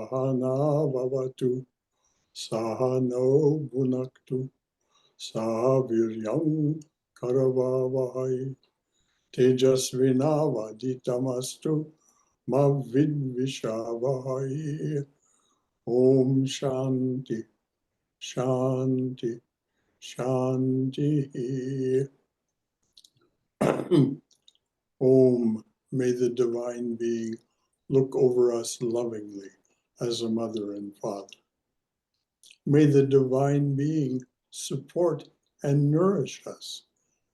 Sahana Vavatu, Sahano Bhunaktu, Sahaviryam Karavavahai, Tejasvinavaditamastu, Mavidvishavahai. Om Shanti, Shanti, Shanti. Om, may the divine being look over us lovingly as a mother and father. May the divine being support and nourish us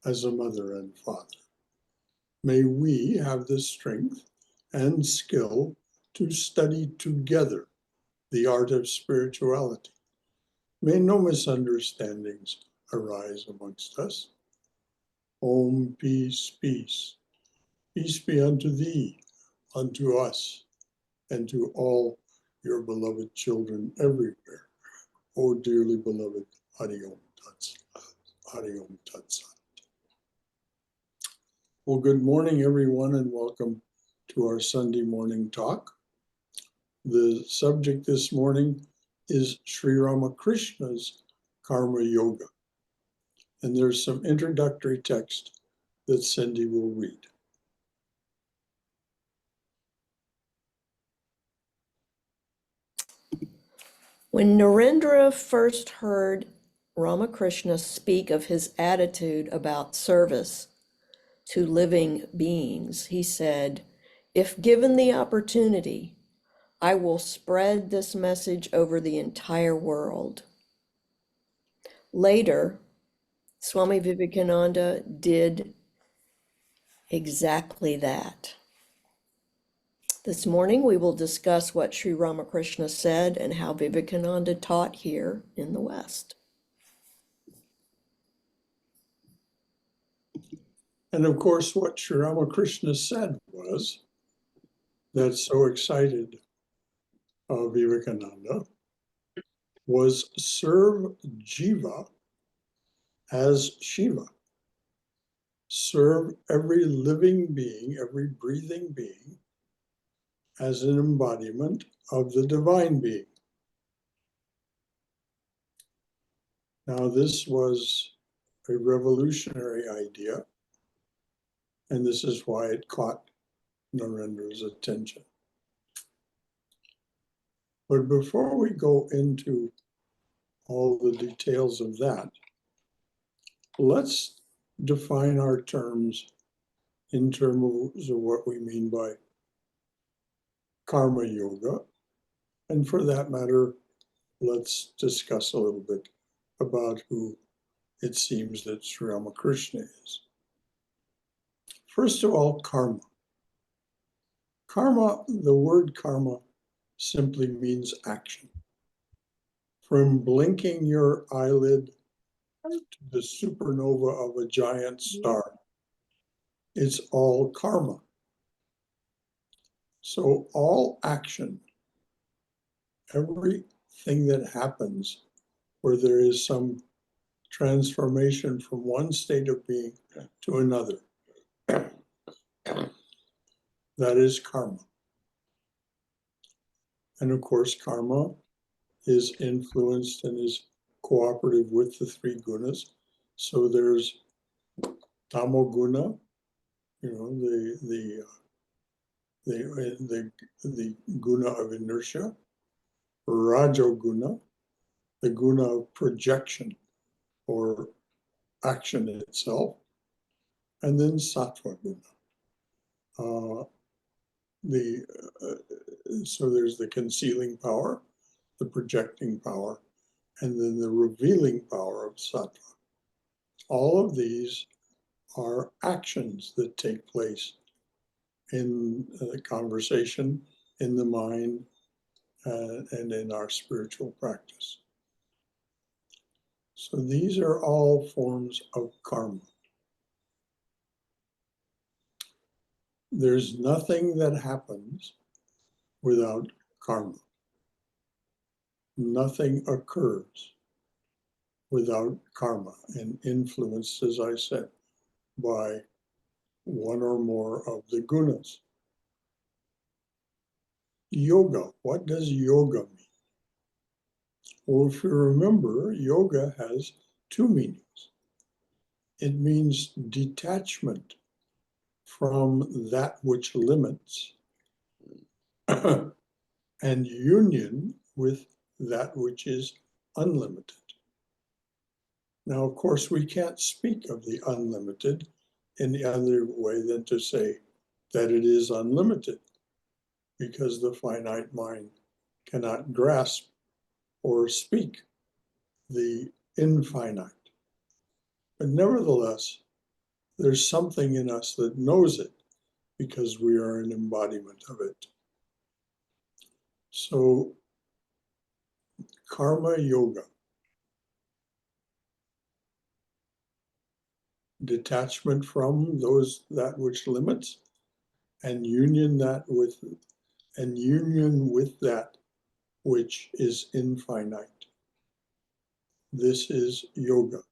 as a mother and father. May we have the strength and skill to study together the art of spirituality. May no misunderstandings arise amongst us. Om, peace, peace. Peace be unto thee, unto us, and to all your beloved children everywhere. O dearly beloved, Hari Om Tat Sat. Hari Om Tat Sat. Well, good morning, everyone, and welcome to our Sunday morning talk. The subject this morning is Sri Ramakrishna's Karma Yoga. And there's some introductory text that Cindy will read. When Narendra first heard Ramakrishna speak of his attitude about service to living beings, he said, "If given the opportunity, I will spread this message over the entire world." Later, Swami Vivekananda did exactly that. This morning, we will discuss what Sri Ramakrishna said and how Vivekananda taught here in the West. And of course, what Sri Ramakrishna said was, that so excited Vivekananda, was serve Jiva as Shiva. Serve every living being, every breathing being, as an embodiment of the divine being. Now, this was a revolutionary idea, and this is why it caught Narendra's attention. But before we go into all the details of that, let's define our terms in terms of what we mean by karma yoga. And for that matter, let's discuss a little bit about who it seems that Sri Ramakrishna is. First of all, karma. Karma, the word karma simply means action. From blinking your eyelid to the supernova of a giant star, it's all karma. So all action, everything that happens where there is some transformation from one state of being to another, that is karma. And of course, karma is influenced and is cooperative with the three gunas. So there's tamoguna, the guna of inertia, rajoguna, the guna of projection or action itself, and then sattva guna. So there's the concealing power, the projecting power, and then the revealing power of sattva. All of these are actions that take place in the conversation, in the mind, and in our spiritual practice. So these are all forms of karma. There's nothing that happens without karma. Nothing occurs without karma and influenced, as I said, by one or more of the gunas. yoga. What does yoga mean? Well, if you remember, yoga has two meanings. It means detachment from that which limits and union with that which is unlimited. Now, of course, we can't speak of the unlimited in any other way than to say that it is unlimited, because the finite mind cannot grasp or speak the infinite. But nevertheless, there's something in us that knows it because we are an embodiment of it. So, karma yoga, detachment from that which limits, and union with that which is infinite. This is yoga.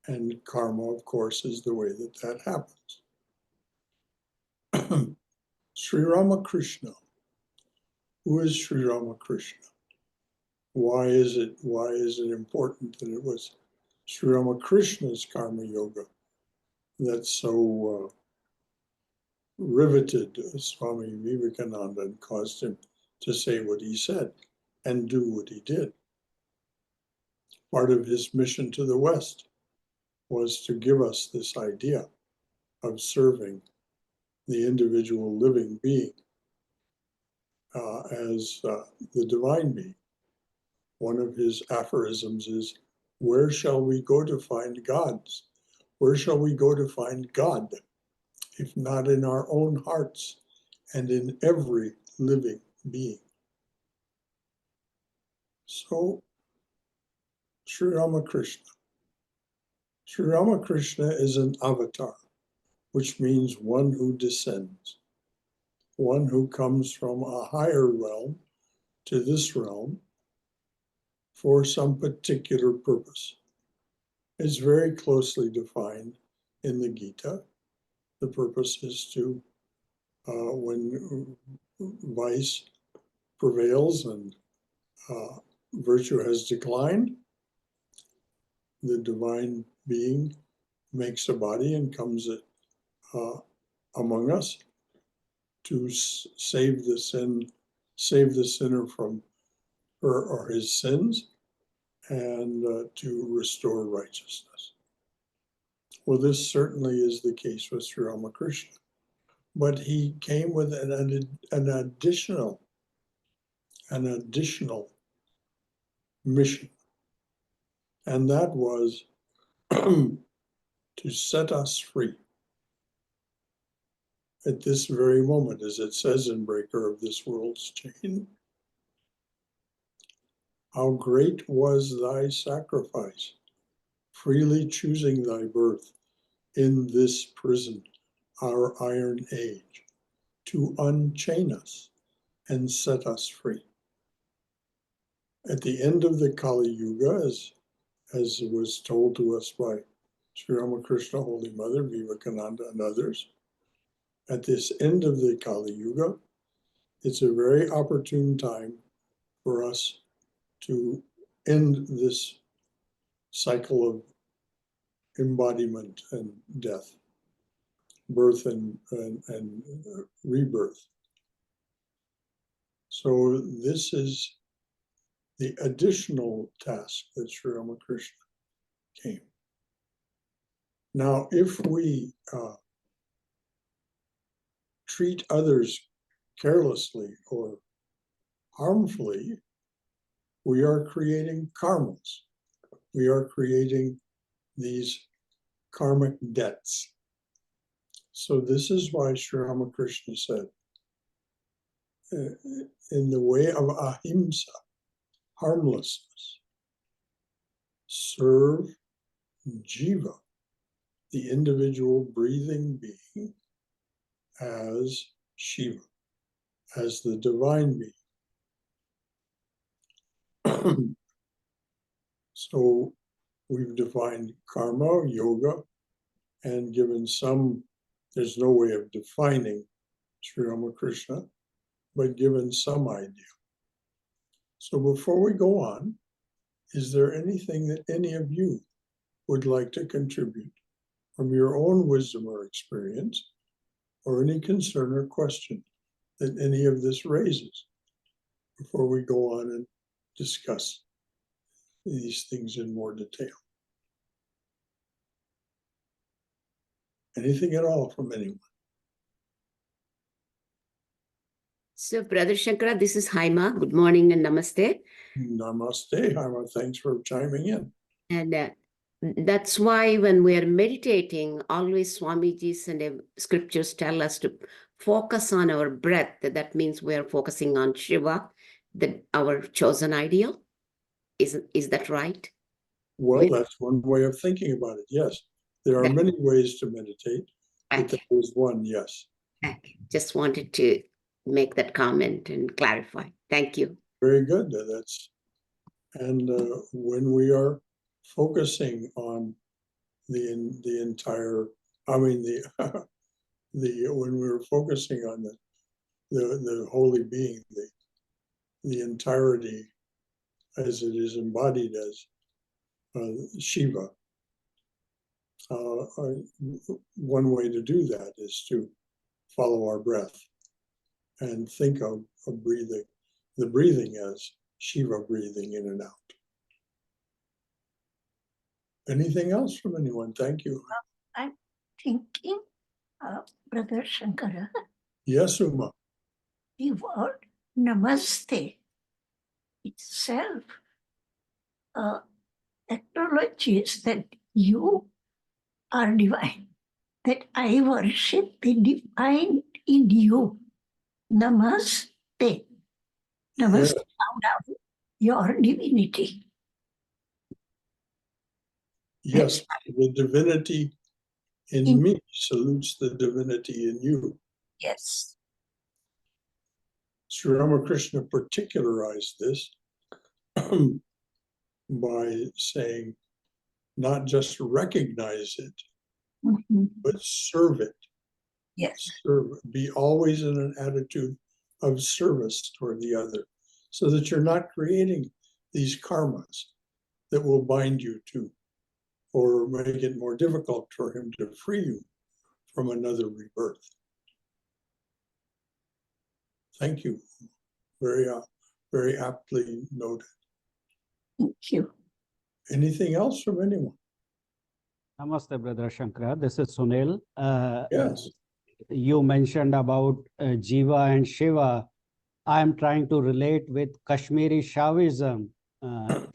And karma, of course, is the way that happens. Sri Ramakrishna. Who is Sri Ramakrishna? Why is it important that it was Sri Ramakrishna's karma yoga that so riveted Swami Vivekananda and caused him to say what he said and do what he did? Part of his mission to the West was to give us this idea of serving the individual living being as the divine being. One of his aphorisms is, where shall we go to find gods? Where shall we go to find God, if not in our own hearts and in every living being? So, Sri Ramakrishna. Sri Ramakrishna is an avatar, which means one who descends, one who comes from a higher realm to this realm for some particular purpose. It's very closely defined in the Gita. The purpose is to, when vice prevails and virtue has declined, the divine being makes a body and comes among us to save the sinner from her or his sins, and to restore righteousness. Well, this certainly is the case with Sri Ramakrishna, but he came with an additional mission, and that was to set us free. At this very moment, as it says in Breaker of This World's Chain, how great was thy sacrifice, freely choosing thy birth in this prison, our iron age, to unchain us and set us free. At the end of the Kali Yuga, as was told to us by Sri Ramakrishna, Holy Mother, Vivekananda, and others, at this end of the Kali Yuga, it's a very opportune time for us to end this cycle of embodiment and death, birth and rebirth. So this is the additional task that Sri Ramakrishna came. Now, if we treat others carelessly or harmfully, we are creating karmas. We are creating these karmic debts. So this is why Sri Ramakrishna said, in the way of ahimsa, harmlessness, serve jiva, the individual breathing being, as Shiva, as the divine being. So we've defined karma, yoga, and given some, there's no way of defining Sri Ramakrishna, but given some idea. So before we go on, is there anything that any of you would like to contribute from your own wisdom or experience, or any concern or question that any of this raises before we go on and discuss these things in more detail? Anything at all from anyone? So, Brother Shankara, this is Haima. Good morning and namaste. Namaste, Harma. Thanks for chiming in. And that's why when we are meditating, always Swamiji's and scriptures tell us to focus on our breath. That means we are focusing on Shiva, our chosen ideal. Is that right? Well, that's one way of thinking about it. Yes, there are many ways to meditate, but that is one, yes. Okay. Just wanted to make that comment and clarify. Thank you. Very good. And when we are focusing on the entire, I mean when we're focusing on the holy being, the entirety as it is embodied as Shiva. One way to do that is to follow our breath and think of the breathing as Shiva breathing in and out. Anything else from anyone? Thank you. I'm thinking, Brother Shankara, Yes, Uma. the word namaste itself acknowledges that you are divine, that I worship the divine in you. Namaste. Namaste, found out your divinity. Yes, the divinity in me salutes the divinity in you. Yes. Sri Ramakrishna particularized this by saying, not just recognize it, but serve it. Yes. Serve, be always in an attitude of service toward the other, so that you're not creating these karmas that will bind you to, or make it more difficult for him to free you from another rebirth. Thank you. Very aptly noted. Thank you. Anything else from anyone? Namaste, Brother Shankara. This is Sunil. Yes. You mentioned about Jiva and Shiva. I am trying to relate with Kashmiri Shaivism.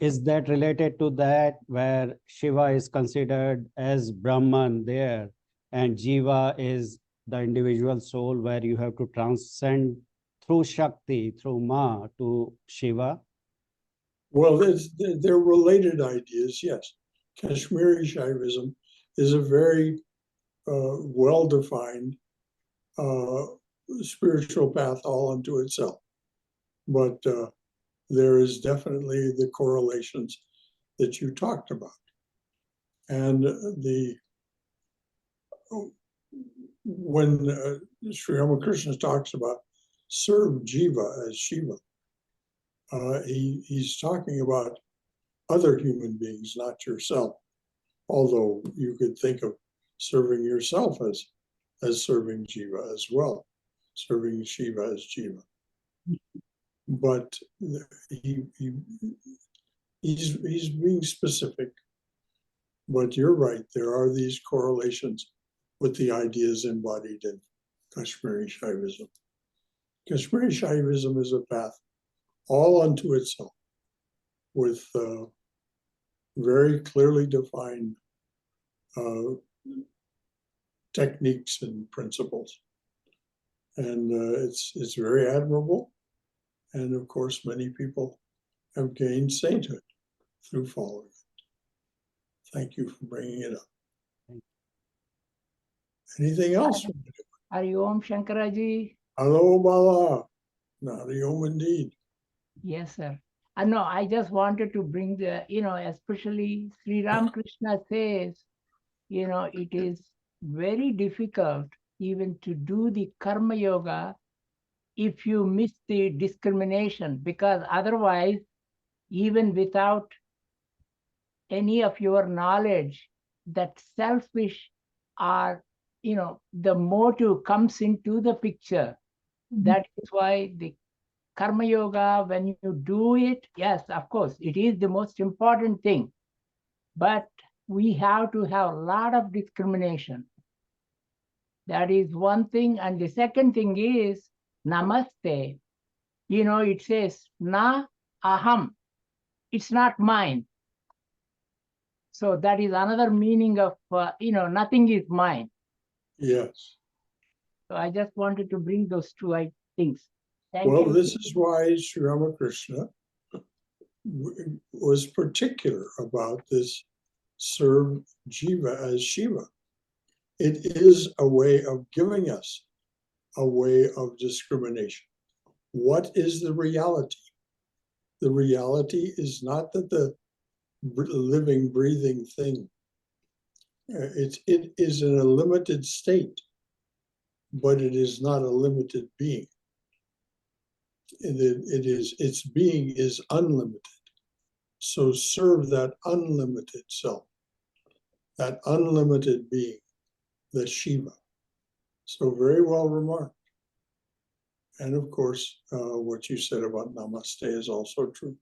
Is that related to that, where Shiva is considered as Brahman there, and Jiva is the individual soul where you have to transcend through Shakti, through Ma to Shiva? Well, they're related ideas, yes. Kashmiri Shaivism is a very well-defined spiritual path all unto itself. But there is definitely the correlations that you talked about. And when Sri Ramakrishna talks about serve Jiva as Shiva, he's talking about other human beings, not yourself. Although you could think of serving yourself as serving Jiva as well, serving Shiva as Jiva. But he's being specific. But you're right, there are these correlations with the ideas embodied in Kashmiri Shaivism. Kashmiri Shaivism is a path all unto itself, with very clearly defined techniques and principles. And it's very admirable. And of course, many people have gained sainthood through following it. Thank you for bringing it up. Anything else? Hari Om Shankaraji. Hello, Bala. Hari Om indeed. Yes, sir. No, I just wanted to bring especially Sri Ramakrishna says, it is very difficult even to do the karma yoga if you miss the discrimination, because otherwise, even without any of your knowledge, that selfish or, the motive comes into the picture. That is why the Karma Yoga, when you do it, yes, of course, it is the most important thing. But we have to have a lot of discrimination. That is one thing. And the second thing is namaste. It says na aham. It's not mine. So that is another meaning of, nothing is mine. Yes. So I just wanted to bring those two things. Thank Well, you. this is why Sri Ramakrishna was particular about this serve Jiva as Shiva. It is a way of giving us a way of discrimination. What is the reality? The reality is not that the living, breathing thing, it is in a limited state, but it is not a limited being. Its being is unlimited. So serve that unlimited self, that unlimited being, the Shiva. So very well remarked. And of course, what you said about namaste is also true.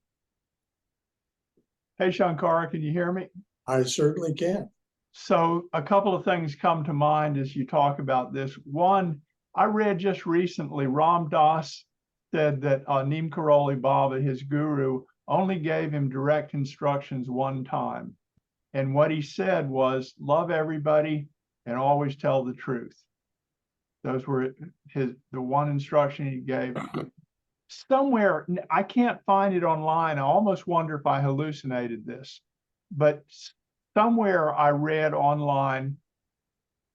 Hey, Shankara, can you hear me? I certainly can. So a couple of things come to mind as you talk about this. One, I read just recently, Ram Dass said that Neem Karoli Baba, his guru, only gave him direct instructions one time. And what he said was, love everybody and always tell the truth. Those were the one instruction he gave. Somewhere, I can't find it online. I almost wonder if I hallucinated this, but somewhere I read online,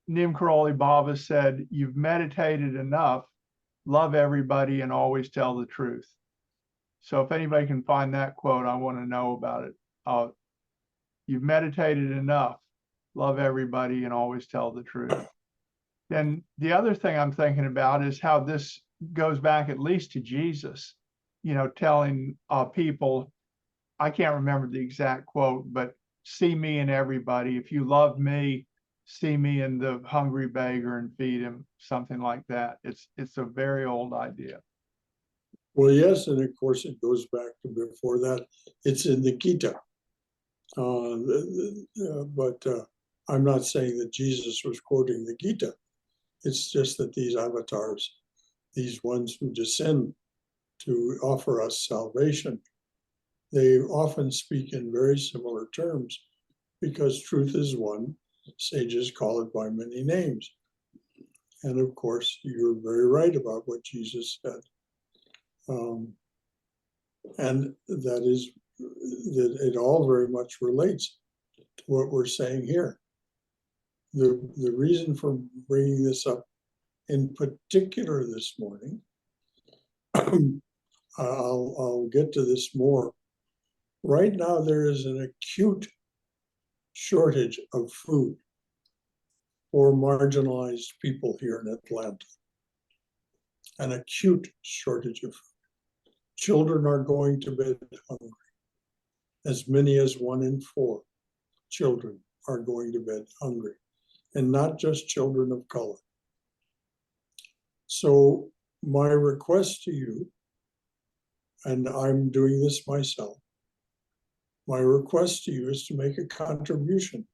Neem Karoli Baba said, you've meditated enough, love everybody and always tell the truth. So if anybody can find that quote, I want to know about it. You've meditated enough, love everybody and always tell the truth. Then the other thing I'm thinking about is how this goes back at least to Jesus, telling people, I can't remember the exact quote, but see me in everybody. If you love me, see me in the hungry beggar and feed him, something like that. It's a very old idea. Well, yes, and of course it goes back to before that. It's in the Gita. But I'm not saying that Jesus was quoting the Gita. It's just that these avatars, these ones who descend to offer us salvation, they often speak in very similar terms because truth is one. Sages call it by many names. And of course, you're very right about what Jesus said. And that is that it all very much relates to what we're saying here. The reason for bringing this up in particular this morning, I'll get to this more. Right now, there is an acute shortage of food for marginalized people here in Atlanta. An acute shortage of food. Children are going to bed hungry. As many as 1 in 4 children are going to bed hungry, and not just children of color. So my request to you, and I'm doing this myself, my request to you is to make a contribution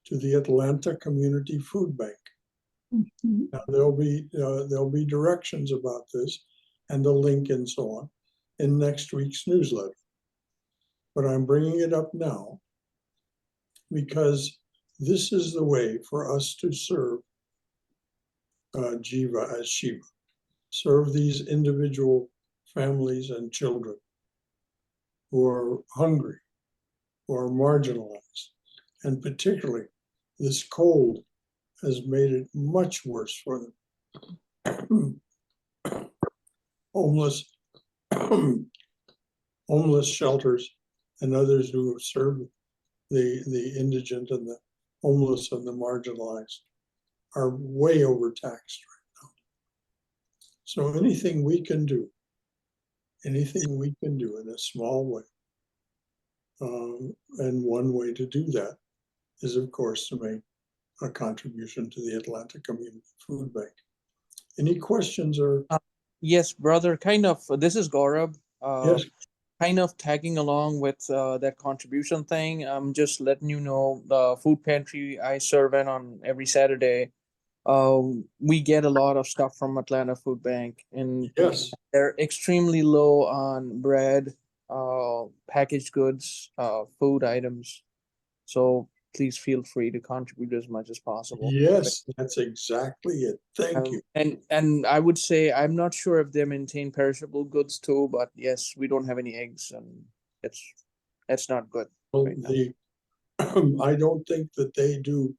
to the Atlanta Community Food Bank. Now, there'll be directions about this and a link and so on in next week's newsletter. But I'm bringing it up now because this is the way for us to serve Jiva as Shiva, serve these individual families and children who are hungry, who are marginalized, and particularly this cold has made it much worse for them. Homeless shelters and others who have served the indigent and the homeless and the marginalized are way overtaxed right now. So anything we can do in a small way. And one way to do that is, of course, to make a contribution to the Atlanta Community Food Bank. Any questions or? Yes, brother, kind of, this is Gaurav. Yes, Kind of tagging along with that contribution thing. I'm just letting you know the food pantry I serve in on every Saturday. We get a lot of stuff from Atlanta Food Bank, and yes, they're extremely low on bread, packaged goods, food items. So please feel free to contribute as much as possible. yes, that's exactly it. Thank you. And I would say I'm not sure if they maintain perishable goods too, but yes, we don't have any eggs, and it's not good. Well, right now. I don't think that they do.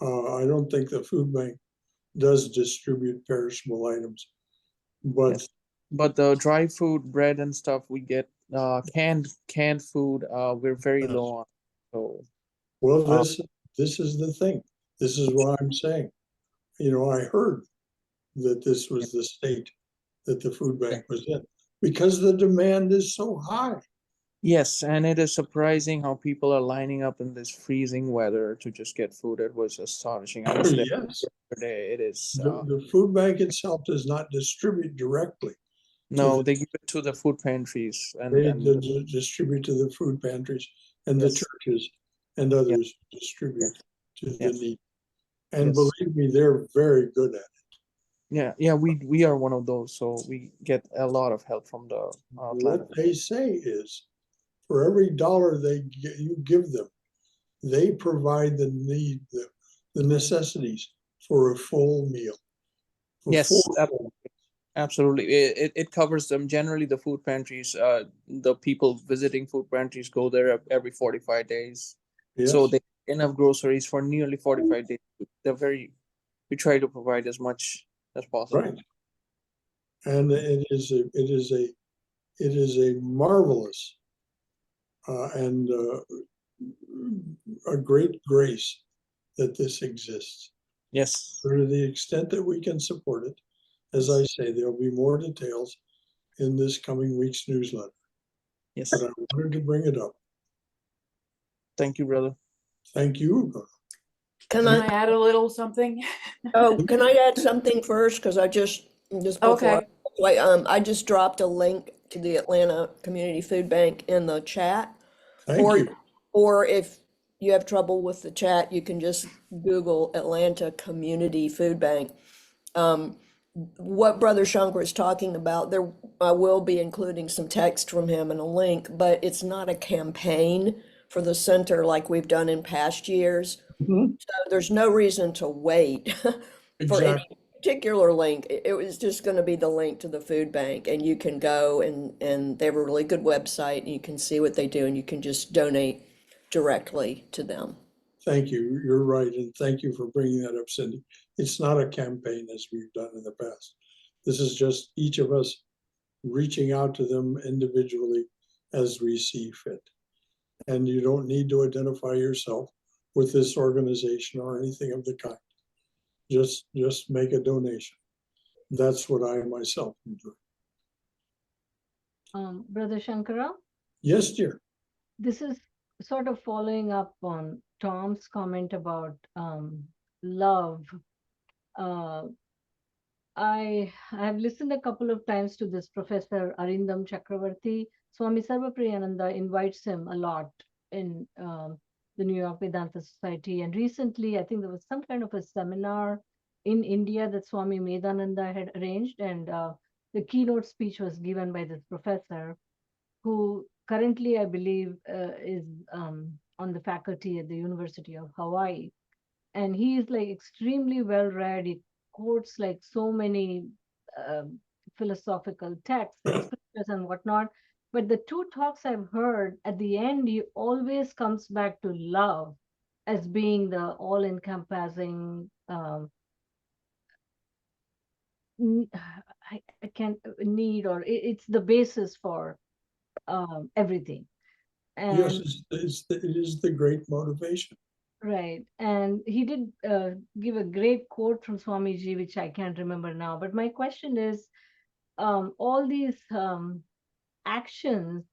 I don't think the food bank does distribute perishable items, but Yes. But the dry food, bread and stuff we get, canned food, we're very Yes. low on. So well, this is the thing. This is why I'm saying, I heard that this was the state that the food bank was in because the demand is so high. yes, and it is surprising how people are lining up in this freezing weather to just get food. It was astonishing. I was there Yes, yesterday. It is the food bank itself does not distribute directly. no, the- they give it to the food pantries They and distribute to the food pantries and the Yes. churches and others distribute to the Yes. needy. And Yes. believe me, they're very good at it. yeah, we are one of those, so we get a lot of help from the Atlanta. What they say is, for every dollar you give them, they provide the necessities for a full meal. for Yes, full- absolutely. It covers them. Generally, the food pantries, the people visiting food pantries go there every 45 days. So Yes, they have enough groceries for nearly 45 days. We try to provide as much as possible. right. And it is a marvelous and a great grace that this exists. Yes. To the extent that we can support it, as I say, there'll be more details in this coming week's newsletter. Yes. But I wanted to bring it up. Thank you, brother. Thank you. Can Can I I, add a little something? can I add something first? Because I just before, Okay. I just dropped a link to the Atlanta Community Food Bank in the chat. Thank Or- you. Or if you have trouble with the chat, you can just Google Atlanta Community Food Bank. What Brother Shankar is talking about, I will be including some text from him and a link, but it's not a campaign for the center like we've done in past years. Mhm. So there's no reason to wait for Exactly. any particular link. It was just going to be the link to the food bank, and you can go and they have a really good website, and you can see what they do, and you can just donate directly to them. Thank you. You're right. And thank you for bringing that up, Cindy. It's not a campaign as we've done in the past. This is just each of us reaching out to them individually as we see fit. And you don't need to identify yourself with this organization or anything of the kind. Just make a donation. That's what I myself am doing. Brother Shankara, Yes, dear. this is sort of following up on Tom's comment about love. I have listened a couple of times to this Professor Arindam Chakravarti. Swami Sarvapriyananda invites him a lot in the New York Vedanta Society. And recently, I think there was some kind of a seminar in India that Swami Medananda had arranged. And the keynote speech was given by this professor, who currently, I believe, is on the faculty at the University of Hawaii. And he is like extremely well read. He quotes like so many philosophical texts and scriptures and whatnot. But the two talks I've heard, at the end, he always comes back to love as being the all-encompassing, I can't need, or it's the basis for everything. And Yes, it is the great motivation. Right. And he did give a great quote from Swamiji, which I can't remember now. But my question is, all these actions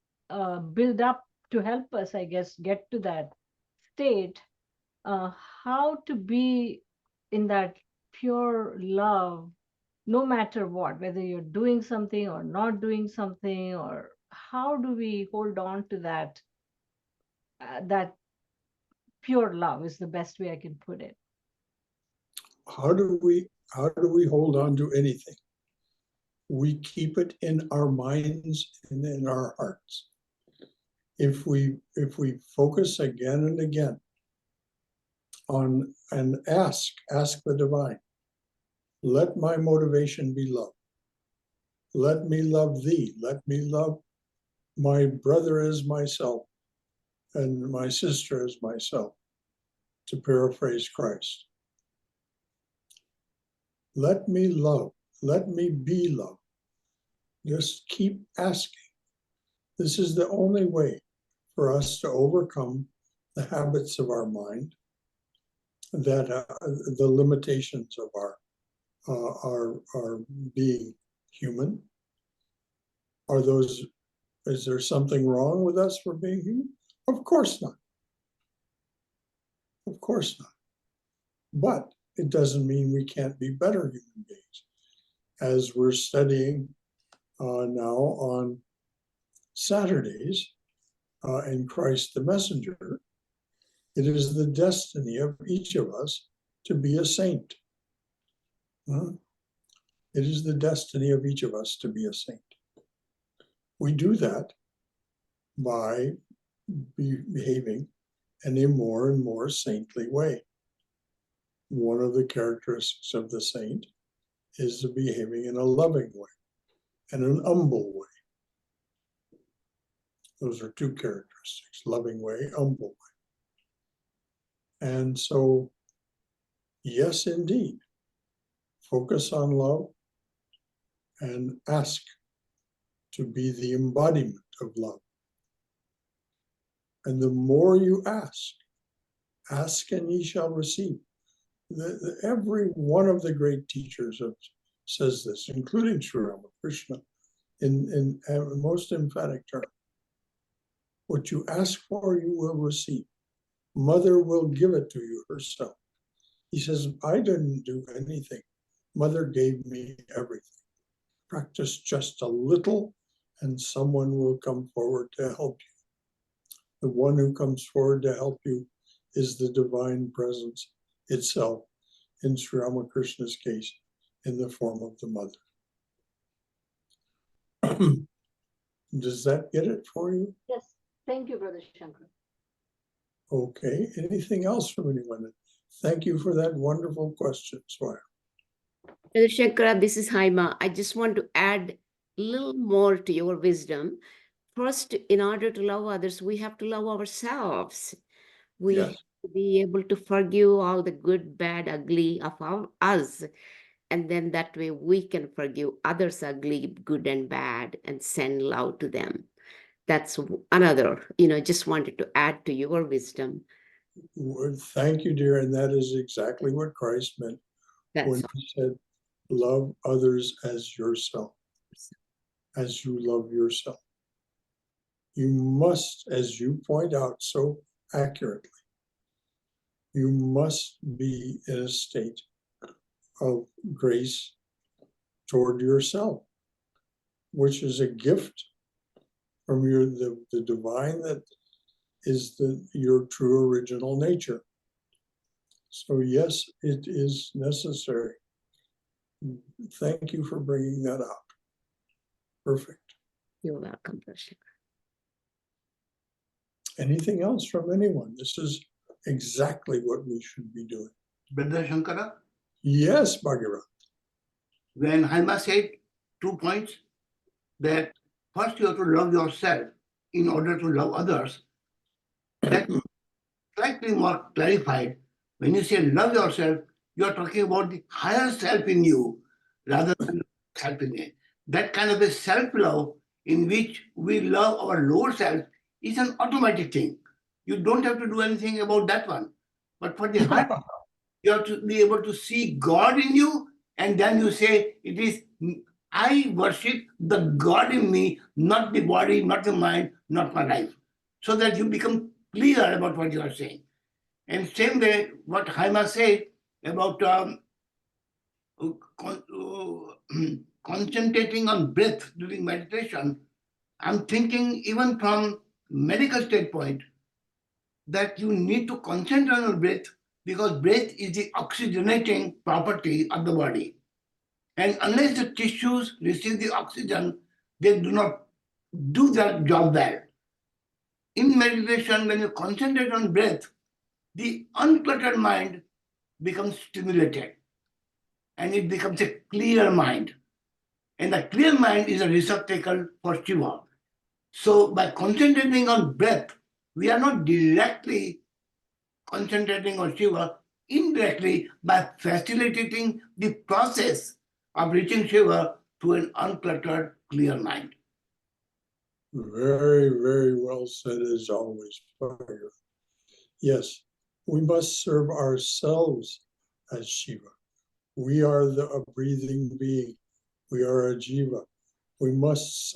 build up to help us, I guess, get to that state. How to be in that pure love, no matter what, whether you're doing something or not doing something, or how do we hold on to that? That pure love is the best way I can put it. How do we hold on to anything? We keep it in our minds and in our hearts. If we focus again and again on and ask the divine, let my motivation be love. Let me love thee. Let me love my brother as myself and my sister as myself, to paraphrase Christ. Let me love. Let me be love. Just keep asking. This is the only way for us to overcome the habits of our mind, that the limitations of our being human. Is there something wrong with us for being human? Of course not. Of course not. But it doesn't mean we can't be better human beings. As we're studying now on Saturdays in Christ the Messenger, it is the destiny of each of us to be a saint. It is the destiny of each of us to be a saint. We do that by behaving in a more and more saintly way. One of the characteristics of the saint is behaving in a loving way and an humble way. Those are two characteristics: loving way, humble way. And so, yes, indeed, focus on love and ask to be the embodiment of love. And the more you ask and ye shall receive. Every one of the great teachers says this, including Sri Ramakrishna, in most emphatic terms. What you ask for, you will receive. Mother will give it to you herself. He says, I didn't do anything. Mother gave me everything. Practice just a little, and someone will come forward to help you. The one who comes forward to help you is the divine presence itself, in Sri Ramakrishna's case, in the form of the mother. Does that get it for you? Yes. Thank you, Brother Shankara. Okay. Anything else from anyone? Thank you for that wonderful question, Swami. Brother Shankara, this is Haima. I just want to add a little more to your wisdom. First, in order to love others, we have to love ourselves. We Yes. have to be able to forgive all the good, bad, ugly of us. And then that way we can forgive others ugly, good and bad, and send love to them. That's another, just wanted to add to your wisdom. Thank you, dear. And that is exactly what Christ meant when he said, love others as yourself, as you love yourself. You must, as you point out so accurately, you must be in a state of grace toward yourself, which is a gift from the divine that is your true original nature. So yes, it is necessary. Thank you for bringing that up. Perfect. You're welcome, Prashant. Anything else from anyone? This is exactly what we should be doing. Brother Shankara? Yes, Bhagirath. When Haima said 2 points, that first you have to love yourself in order to love others, that slightly more clarified. When you say love yourself, you are talking about the higher self in you rather than self in it. That kind of a self-love in which we love our lower self is an automatic thing. You don't have to do anything about that one. But for the heart, you have to be able to see God in you, and then you say, it is, I worship the God in me, not the body, not the mind, not my life. So that you become clear about what you are saying. And same way, what Haima said about concentrating on breath during meditation, I'm thinking even from medical standpoint, that you need to concentrate on your breath, because breath is the oxygenating property of the body. And unless the tissues receive the oxygen, they do not do that job well. In meditation, when you concentrate on breath, the uncluttered mind becomes stimulated and it becomes a clear mind. And the clear mind is a receptacle for Shiva. So by concentrating on breath, we are not directly concentrating on Shiva, indirectly by facilitating the process of reaching Shiva to an uncluttered, clear mind. Very, very well said as always, Bhagavad. Yes, we must serve ourselves as Shiva. We are a breathing being. We are a jiva. We must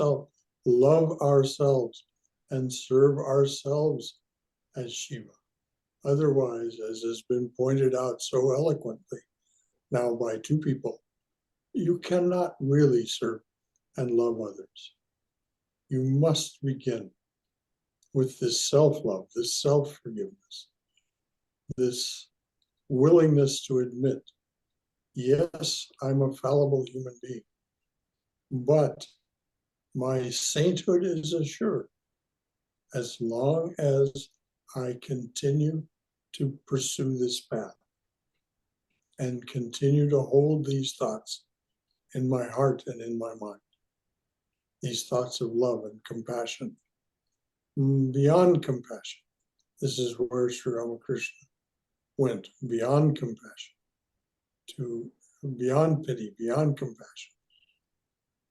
love ourselves and serve ourselves as Shiva. Otherwise, as has been pointed out so eloquently now by two people, you cannot really serve and love others. You must begin with this self-love, this self-forgiveness, this willingness to admit, yes, I'm a fallible human being, but my sainthood is assured as long as I continue to pursue this path and continue to hold these thoughts in my heart and in my mind. These thoughts of love and compassion. Beyond compassion, this is where Sri Ramakrishna went, beyond compassion, to beyond pity, beyond compassion,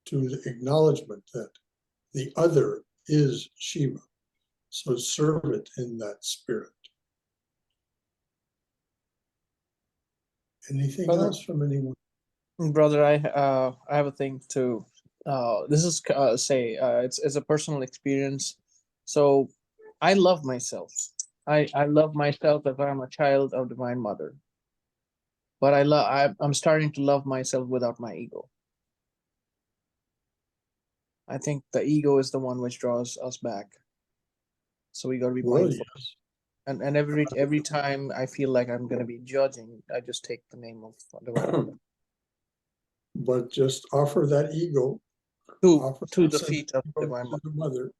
to the acknowledgement that the other is Shiva. So serve it in that spirit. Anything else from anyone? Brother, I have a thing to. This is it's a personal experience. So, I love myself. I love myself as I'm a child of Divine Mother. But I'm starting to love myself without my ego. I think the ego is the one which draws us back. So we got to be mindful. Yes. And every time I feel like I'm going to be judging, I just take the name of Divine Mother. But just offer that ego to the feet of Divine Mother.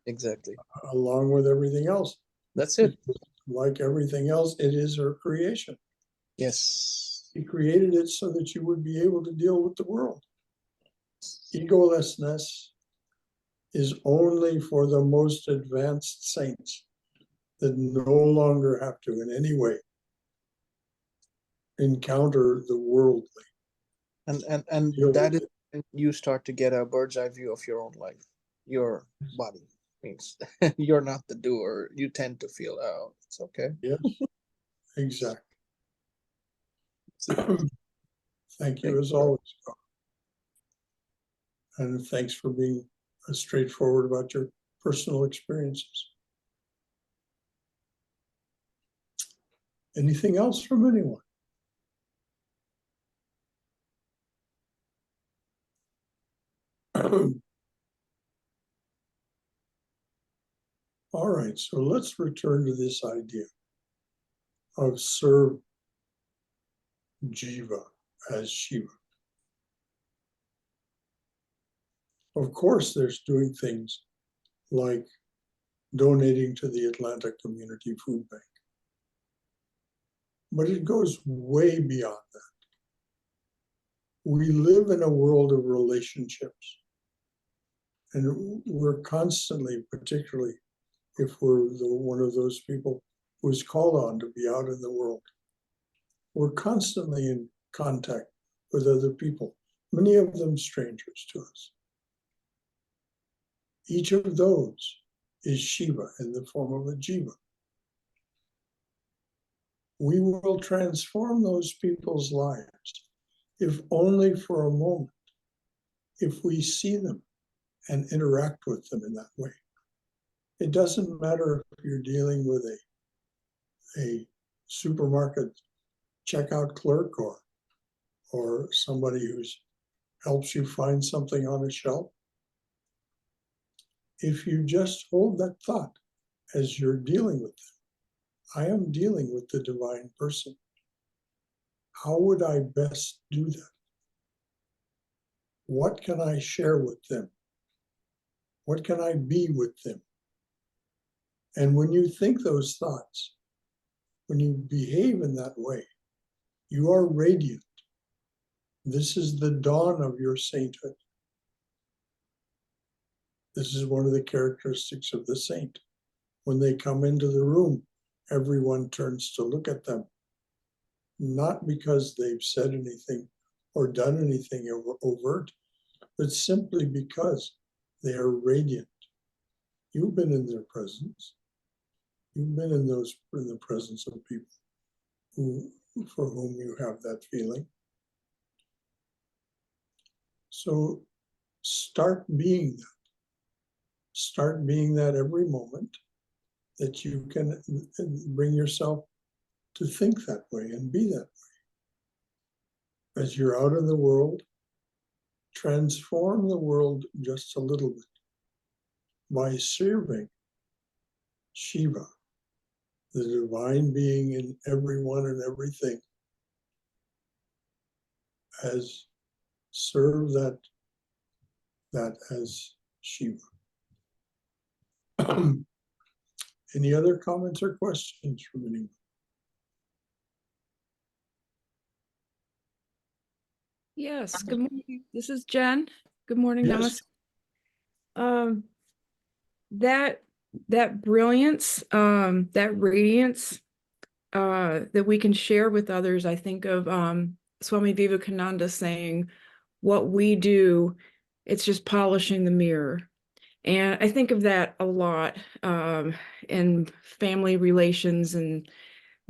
Exactly. Along with everything else. That's it. Like everything else, it is her creation. Yes. He created it so that you would be able to deal with the world. Egolessness is only for the most advanced saints that no longer have to in any way encounter the worldly. And that is when you start to get a bird's eye view of your own life. Your body means you're not the doer. You tend to feel, oh, it's okay. Yes, exactly. Thank you as always. And thanks for being straightforward about your personal experiences. Anything else from anyone? All right, so let's return to this idea of serve Jiva as Shiva. Of course, there's doing things like donating to the Atlanta Community Food Bank. But it goes way beyond that. We live in a world of relationships. And we're constantly, particularly if we're one of those people who's called on to be out in the world, we're constantly in contact with other people, many of them strangers to us. Each of those is Shiva in the form of a jiva. we will transform those people's lives, if only for a moment, if we see them and interact with them in that way. It doesn't matter if you're dealing with a supermarket checkout clerk or somebody who helps you find something on a shelf. If you just hold that thought as you're dealing with them, I am dealing with the divine person. How would I best do that? What can I share with them? What can I be with them? And when you think those thoughts, when you behave in that way, you are radiant. This is the dawn of your sainthood. This is one of the characteristics of the saint. When they come into the room, everyone turns to look at them, not because they've said anything or done anything overt, but simply because they are radiant. You've been in their presence. You've been in the presence of people for whom you have that feeling. So start being that. Start being that every moment that you can bring yourself to think that way and be that way. As you're out in the world, transform the world just a little bit by serving Shiva, the divine being in everyone and everything, as serve that as Shiva. Any other comments or questions from anyone? Yes, good morning. This is Jen. Good morning, Yes. Namaste. That brilliance, that radiance that we can share with others, I think of Swami Vivekananda saying, what we do, it's just polishing the mirror. And I think of that a lot in family relations and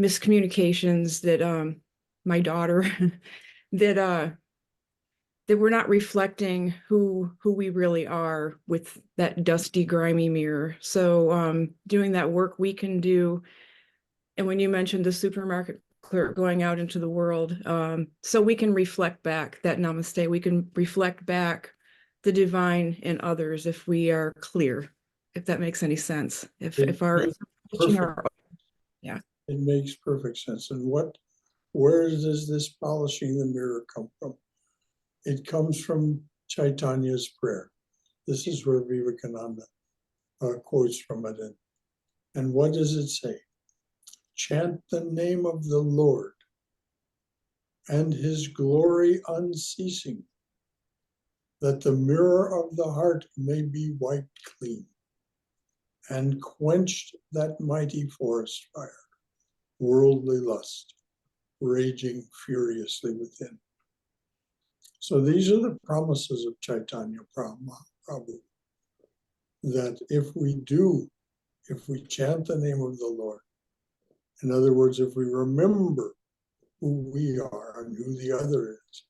miscommunications that my daughter, that we're not reflecting who we really are with that dusty, grimy mirror. So doing that work we can do. And when you mentioned the supermarket clerk going out into the world, so we can reflect back that namaste, we can reflect back the divine in others if we are clear, if that makes any sense. If our yeah. It makes perfect sense. And where does this polishing the mirror come from? It comes from Chaitanya's prayer. This is where Vivekananda quotes from it. And what does it say? Chant the name of the Lord and his glory unceasing, that the mirror of the heart may be wiped clean and quenched that mighty forest fire, worldly lust, raging furiously within. So these are the promises of Chaitanya Prabhu, that if we chant the name of the Lord, in other words, if we remember who we are and who the other is,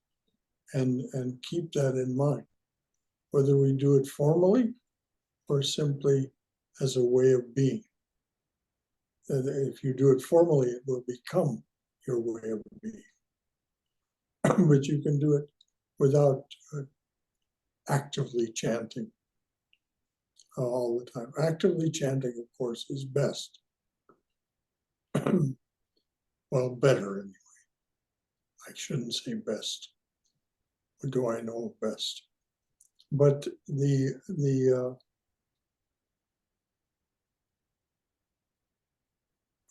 and keep that in mind, whether we do it formally or simply as a way of being. If you do it formally, it will become your way of being. But you can do it without actively chanting all the time. Actively chanting, of course, is best. Well, better anyway. I shouldn't say best. What do I know best? But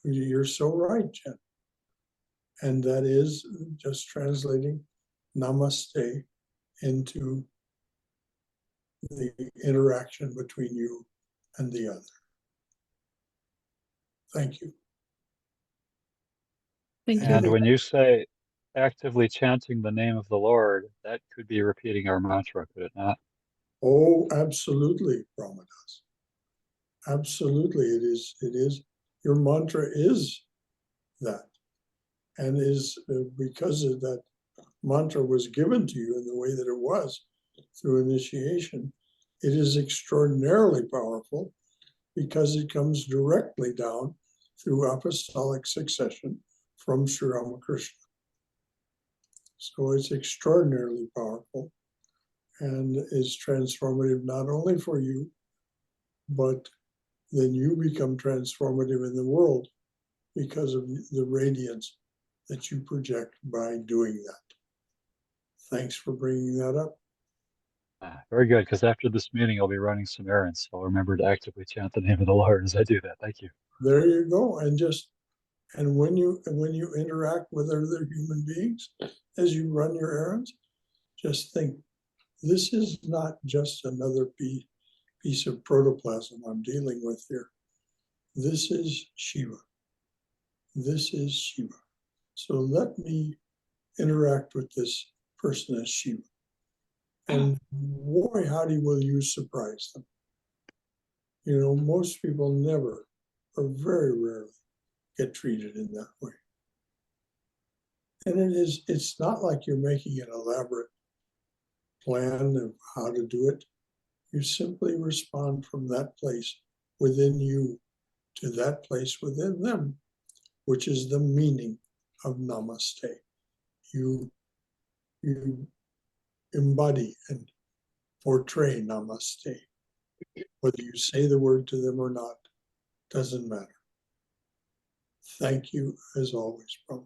you're so right, Jen. And that is just translating namaste into the interaction between you and the other. Thank you. Thank you. And when you say actively chanting the name of the Lord, that could be repeating our mantra, could it not? Oh, absolutely, Brahmadas. Absolutely, it is. Your mantra is that. and is because of that mantra was given to you in the way that it was through initiation, it is extraordinarily powerful because it comes directly down through apostolic succession from Sri Ramakrishna. So it's extraordinarily powerful and is transformative not only for you, but then you become transformative in the world because of the radiance that you project by doing that. Thanks for bringing that up. Very good, because after this meeting, I'll be running some errands. So I'll remember to actively chant the name of the Lord as I do that. Thank you. There you go. And when you interact with other human beings, as you run your errands, just think, this is not just another piece of protoplasm I'm dealing with here. This is Shiva. This is Shiva. So let me interact with this person as Shiva. And boy, howdy, will you surprise them. You know, most people never, or very rarely, get treated in that way. And it's not like you're making an elaborate plan of how to do it. You simply respond from that place within you to that place within them, which is the meaning of namaste. You embody and portray namaste. Whether you say the word to them or not, doesn't matter. Thank you, as always, Prabhupada.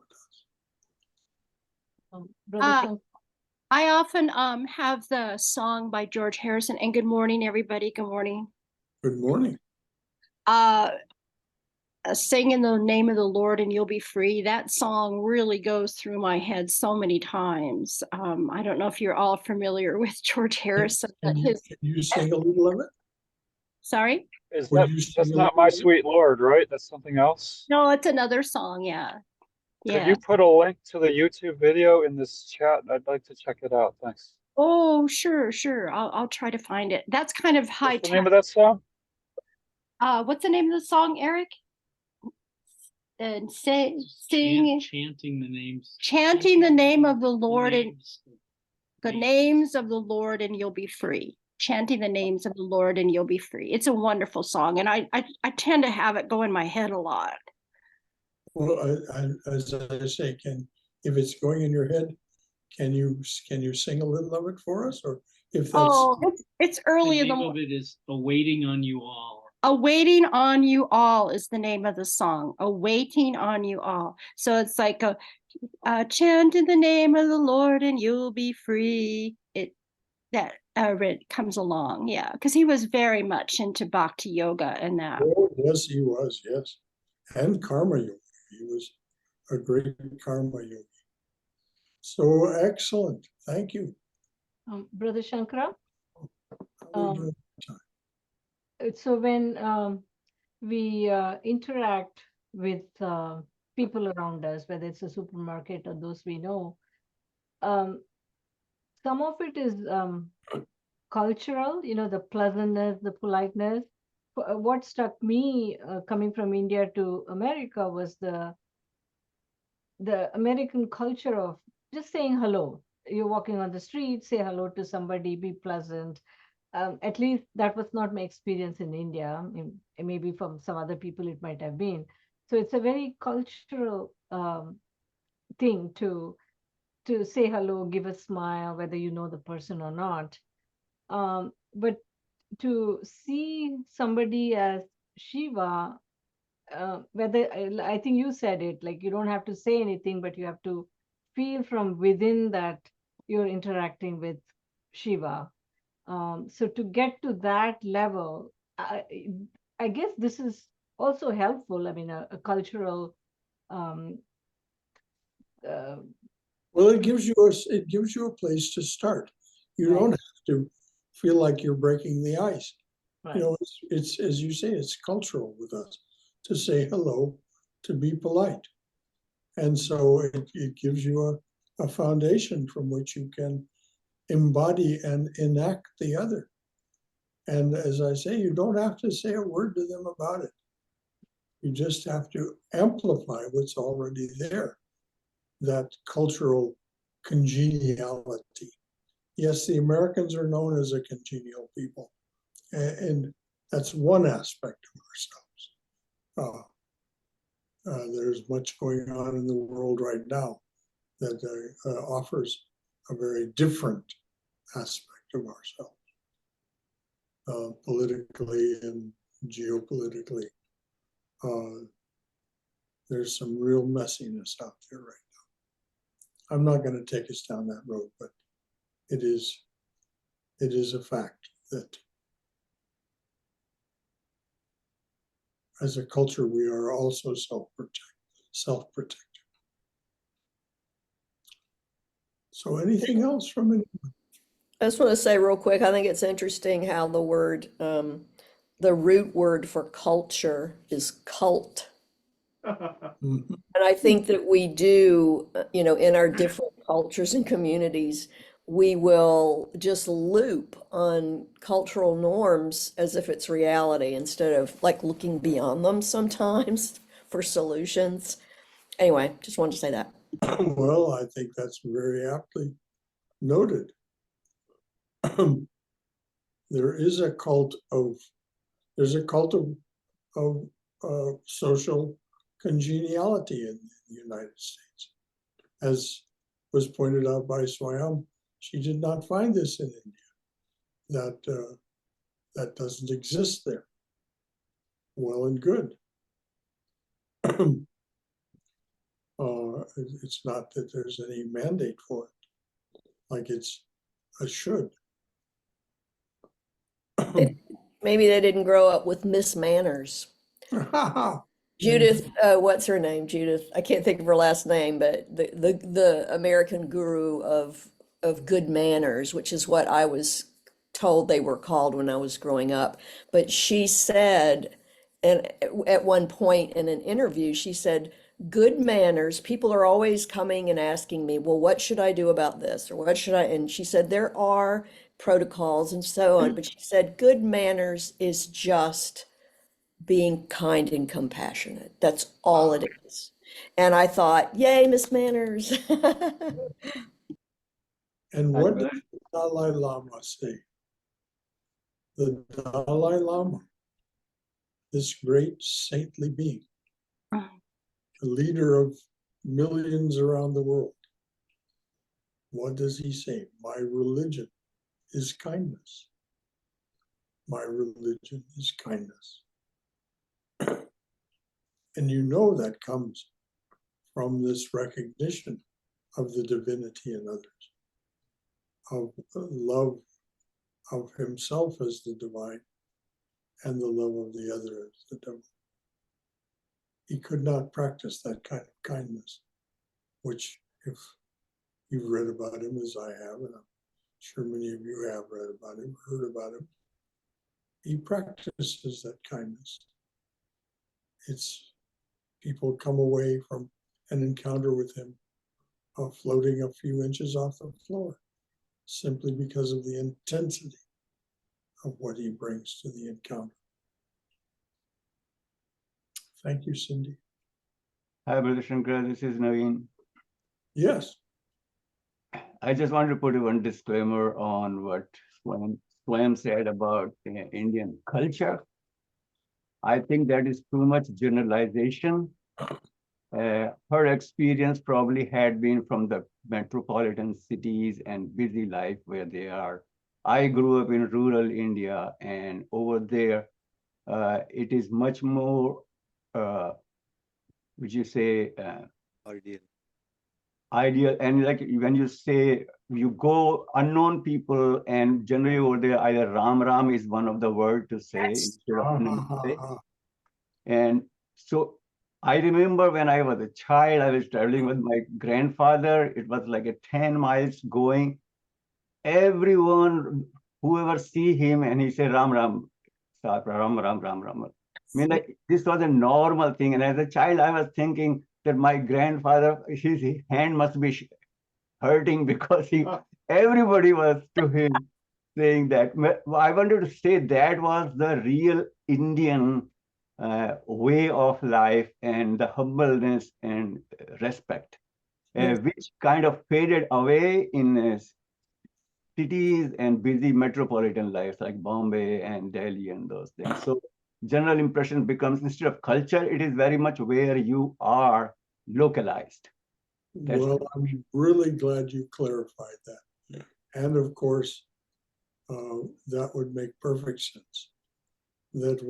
Brother I often have the song by George Harrison, and good morning, everybody. Good morning. Good morning. Sing in the name of the Lord and you'll be free. That song really goes through my head so many times. I don't know if you're all familiar with George Harrison. Can you sing a little of it? Sorry? That's not My Sweet Lord, right? That's something else? No, it's another song, yeah. Could you put a link to the YouTube video in this chat? I'd like to check it out. Thanks. Oh, sure. I'll try to find it. That's kind of high. What's the name of that song? What's the name of the song, Eric? And chanting the name of the Lord and the names of the Lord, and you'll be free. Chanting the names of the Lord and you'll be free. It's a wonderful song, and I tend to have it go in my head a lot. Well, as I say, if it's going in your head, can you sing a little of it for us, or if that's? It's early in the morning. The name of it is "Awaiting on You All." Awaiting on You All is the name of the song. Awaiting on You All. So it's like a chant in the name of the Lord and you'll be free. That comes along, yeah, because he was very much into bhakti yoga and that. Oh, yes, he was, yes, and karma yoga. He was a great karma yogi. So excellent, thank you. Brother Shankara. So when we interact with people around us, whether it's a supermarket or those we know, some of it is cultural, the pleasantness, the politeness. What struck me coming from India to America was the American culture of just saying hello. You're walking on the street, say hello to somebody, be pleasant. At least that was not my experience in India. Maybe from some other people it might have been. So it's a very cultural thing to say hello, give a smile, whether you know the person or not. But to see somebody as Shiva, whether I think you said it, like you don't have to say anything, but you have to feel from within that you're interacting with Shiva. So to get to that level, I guess this is also helpful. I mean, a cultural. Well, it gives you a place to start. You don't have to feel like you're breaking the ice. Right. It's as you say, it's cultural with us to say hello, to be polite, and so it gives you a foundation from which you can embody and enact the other. And as I say, you don't have to say a word to them about it. You just have to amplify what's already there that cultural congeniality. Yes, the Americans are known as a congenial people, and that's one aspect of ourselves. There's much going on in the world right now that offers a very different aspect of ourselves, politically and geopolitically. There's some real messiness out there right now. I'm not going to take us down that road, but it is a fact that as a culture, we are also self-protective. So anything else from anyone? I just want to say real quick, I think it's interesting how the word, the root word for culture is cult. Mhm. And I think that we do, in our different cultures and communities, we will just loop on cultural norms as if it's reality instead of like looking beyond them sometimes for solutions. Anyway, just wanted to say that. Well, I think that's very aptly noted. There's a cult of social congeniality in the United States. As was pointed out by Swayam, she did not find this in India. That doesn't exist there. Well and good. It's not that there's any mandate for it, like it's a should. Maybe they didn't grow up with Miss Manners. Judith, what's her name? Judith. I can't think of her last name, but the American guru of good manners, which is what I was told they were called when I was growing up. But she said, and at one point in an interview, she said, good manners, people are always coming and asking me, well, what should I do about this? Or what should I? And she said, there are protocols and so on. But she said, good manners is just being kind and compassionate. That's all it is. And I thought, yay, Miss Manners. And what did the Dalai Lama say? The Dalai Lama, this great saintly being, a leader of millions around the world. What does he say? My religion is kindness. My religion is kindness. And you know that comes from this recognition of the divinity in others, of love of himself as the divine and the love of the other as the devil. He could not practice that kind of kindness, which if you've read about him as I have, and I'm sure many of you have read about him, heard about him, he practices that kindness. It's people come away from an encounter with him floating a few inches off the floor simply because of the intensity of what he brings to the encounter. Thank you, Cindy. Hi, Brother Shankara, this is Naveen. Yes. I just wanted to put one disclaimer on what Swam said about Indian culture. I think that is too much generalization. Her experience probably had been from the metropolitan cities and busy life where they are. I grew up in rural India, and over there, it is much more, would you say, ideal. And like when you say you go unknown people, and generally over there, either Ram is one of the words to say instead of Namaste. And so I remember when I was a child, I was traveling with my grandfather. It was like a 10 miles going. Everyone, whoever see him, and he said, Ram, Ram. I mean, like this was a normal thing. And as a child, I was thinking that my grandfather, his hand must be hurting because everybody was to him saying that. I wanted to say that was the real Indian way of life, and the humbleness and respect. Yes. which kind of faded away in cities and busy metropolitan lives like Bombay and Delhi and those things. So general impression becomes, instead of culture, it is very much where you are localized. Well, I'm really glad you clarified that. And of course, that would make perfect sense. That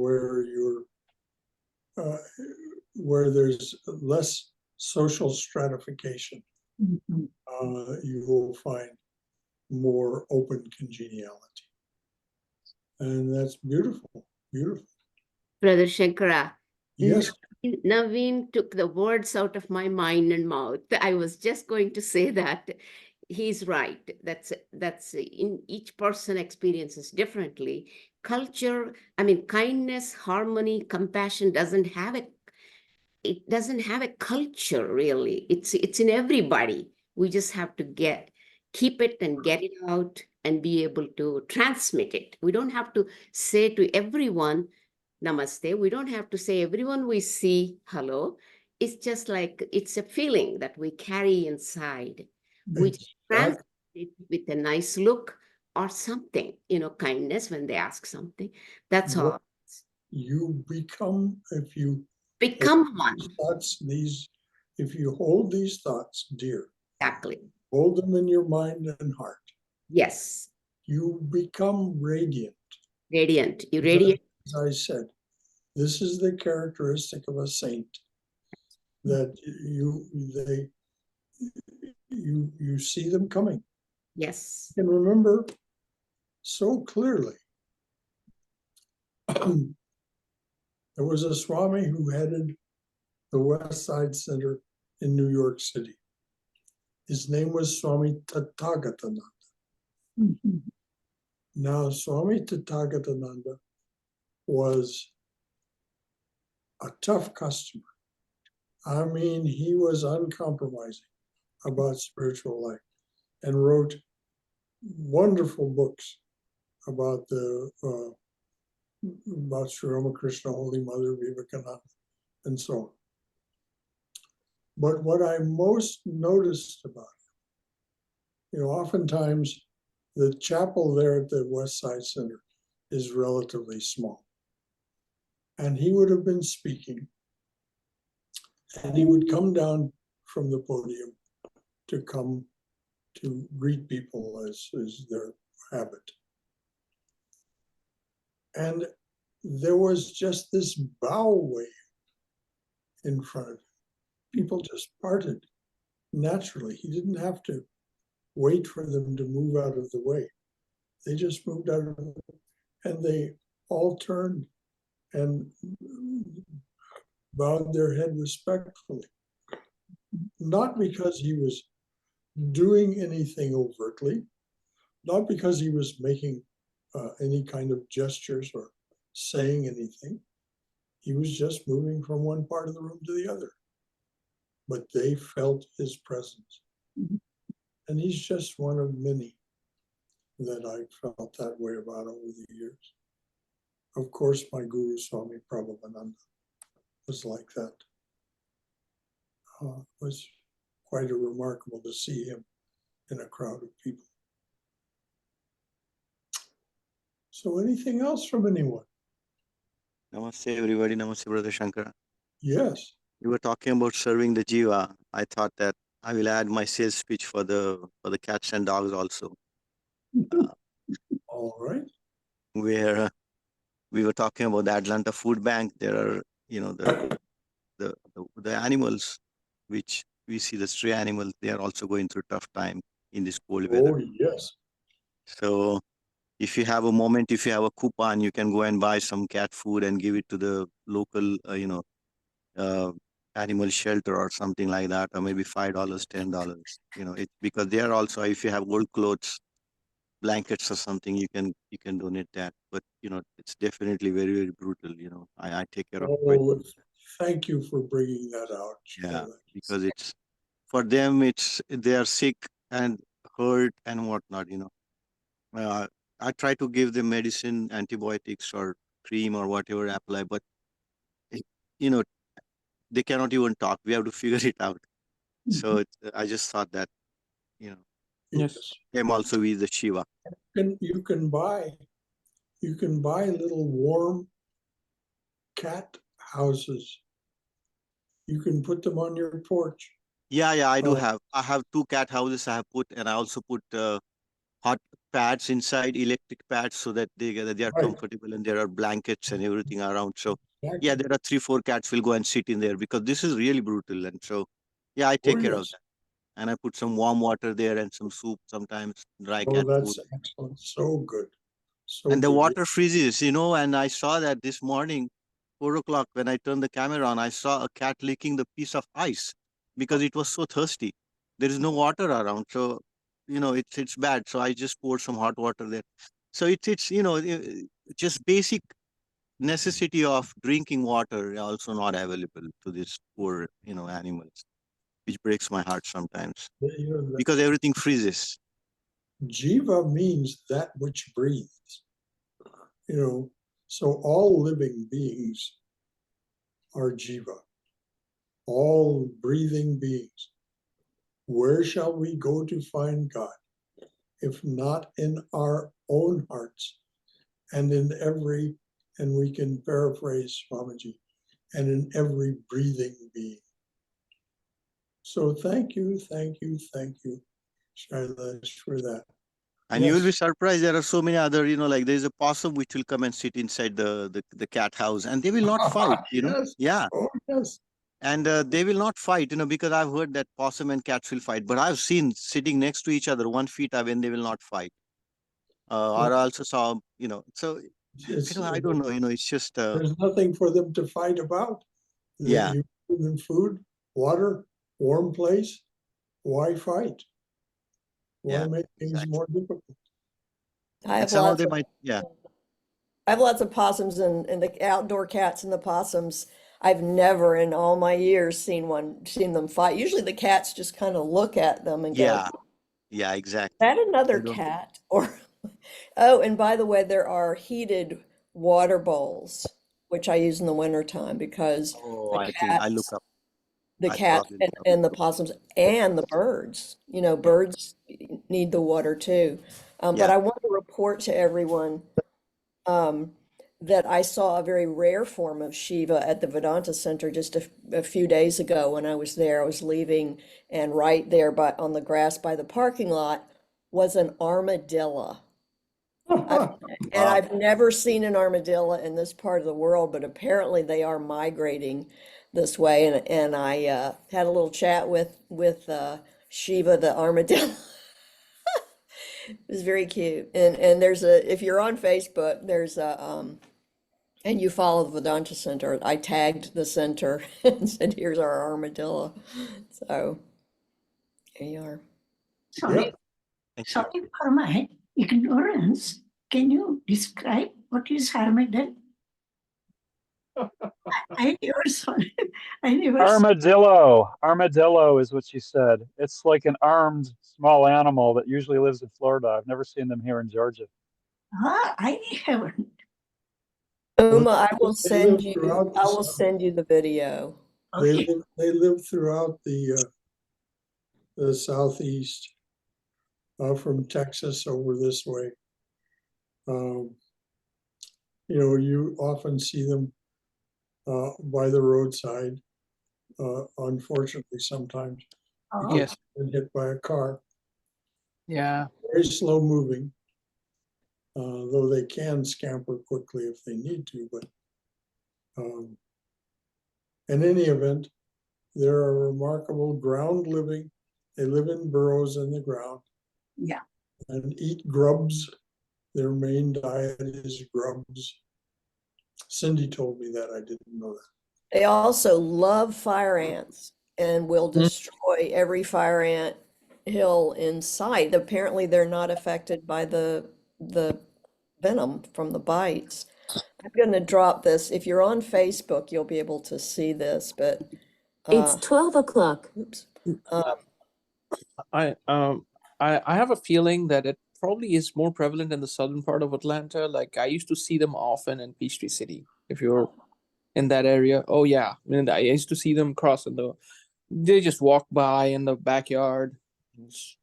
where there's less social stratification, you will find more open congeniality. And that's beautiful, beautiful. Brother Shankara, Yes. Naveen took the words out of my mind and mouth. I was just going to say that. He's right. That's in each person experiences differently. Culture, I mean, kindness, harmony, compassion doesn't have a culture really. It's in everybody. We just have to keep it and get it out and be able to transmit it. We don't have to say to everyone namaste. We don't have to say everyone we see hello. It's just like it's a feeling that we carry inside. We translate it with a nice look or something, kindness when they ask something. That's all. You become, if you become one. If you hold these thoughts dear, exactly, hold them in your mind and heart. Yes. You become radiant. Radiant. You radiate. As I said, this is the characteristic of a saint, that you see them coming. Yes. And remember so clearly, there was a Swami who headed the West Side Center in New York City. His name was Swami Tathagatananda. Now, Swami Tathagatananda was a tough customer. I mean, he was uncompromising about spiritual life and wrote wonderful books about about Sri Ramakrishna, Holy Mother, Vivekananda, and so on. But what I most noticed about him, oftentimes the chapel there at the West Side Center is relatively small. And he would have been speaking, and he would come down from the podium to come to greet people as their habit. And there was just this bow wave in front of him. People just parted naturally. He didn't have to wait for them to move out of the way. They just moved out of the way, and they all turned and bowed their head respectfully. Not because he was doing anything overtly, not because he was making any kind of gestures or saying anything. He was just moving from one part of the room to the other. But they felt his presence. And he's just one of many that I felt that way about over the years. Of course, my guru, Swami Prabhupada, was like that. It was quite remarkable to see him in a crowd of people. So anything else from anyone? Namaste, everybody. Namaste, Brother Shankara. Yes. You were talking about serving the jiva. I thought that I will add my sales speech for the cats and dogs also. All right. Where we were talking about the Atlanta Food Bank. There are, the animals, which we see the stray animals. They are also going through tough time in this cold weather. Oh yes. So if you have a moment, if you have a coupon, you can go and buy some cat food and give it to the local, animal shelter or something like that, or maybe $5, $10. It's because they are also, if you have old clothes, blankets or something, you can donate that. But it's definitely very, very brutal. I take care of it. Thank you for bringing that out. Yeah, because it's for them, they are sick and hurt and whatnot. I try to give them medicine, antibiotics or cream or whatever apply, but they cannot even talk. We have to figure it out. So I just thought that, you know, Yes. him also with the Shiva. You can buy little warm cat houses. You can put them on your porch. Yeah, I do Oh. have. I have 2 cat houses I have put, and I also put hot pads inside, electric pads, so that they are Right. comfortable, and there are blankets and everything around. So Exactly. yeah, there are 3-4 cats will go and sit in there because this is really brutal. And so yeah, I take Oh, care of yes. that. And I put some warm water there and some soup, sometimes dry Oh, cat that's food. excellent. So good. So And the good. water freezes, and I saw that this morning, 4 o'clock, when I turned the camera on, I saw a cat licking the piece of ice because it was so thirsty. There is no water around. So, it's bad. So I just poured some hot water there. So it's just basic necessity of drinking water also not available to these poor, animals, which breaks my heart sometimes because everything freezes. Jiva means that which breathes. So all living beings are jiva, all breathing beings. Where shall we go to find God if not in our own hearts and we can paraphrase Swamiji, and in every breathing being. So thank you, Shailesh, for that. And you will be Yes. surprised. There are so many other, like there's a possum which will come and sit inside the cat house, and they will not fight. Yes. Yeah. Oh, yes. And they will not fight, because I've heard that possum and cats will fight, but I've seen sitting next to each other 1 feet away, and they will not fight. Or I also saw, so I don't know, it's just there's nothing for them to fight about. Yeah. You give them food, water, warm place. Why fight? Why Yeah, make things exactly. more difficult? I have somehow lots they of might, yeah. I have lots of possums and the outdoor cats and the possums. I've never in all my years seen them fight. Usually the cats just kind of look at them and go, Yeah, exactly. that another They don't- cat? Or oh, and by the way, there are heated water bowls, which I use in the wintertime because Oh, the I think I look cats, up. the I cats probably and, look up. and the possums and the birds. Birds need the water too. But Yeah. I want to report to everyone that I saw a very rare form of Shiva at the Vedanta Center just a few days ago when I was there. I was leaving, and right there on the grass by the parking lot was an armadillo. And I've never seen an armadillo in this part of the world, but apparently they are migrating this way. And I had a little chat with Shiva the armadillo. It was very cute. And if you're on Facebook, there's and you follow the Vedanta Center, I tagged the center and said, here's our armadillo. So here you are. Sorry, sorry for my ignorance. Can you describe what is armadillo? I never saw it. Armadillo is what she said. It's like an armed small animal that usually lives in Florida. I've never seen them here in Georgia. I haven't. Uma, I will They send live you throughout the video. They live throughout the southeast, from Texas over this way. You often see them by the roadside. Unfortunately, sometimes because Yes. they've been hit by a car. Yeah. Very slow moving, though they can scamper quickly if they need to. But in any event, they're a remarkable ground living. They live in burrows in the ground. Yeah. And eat grubs. Their main diet is grubs. Cindy told me that. I didn't know that. They also love fire ants and will destroy every fire ant hill in sight. Apparently, they're not affected by the venom from the bites. I'm going to drop this. If you're on Facebook, you'll be able to see this, but It's 12 o'clock. oops. I have a feeling that it probably is more prevalent in the southern part of Atlanta. Like I used to see them often in Peachtree City. If you're in that area, oh yeah, I used to see them crossing They just walk by in the backyard. It's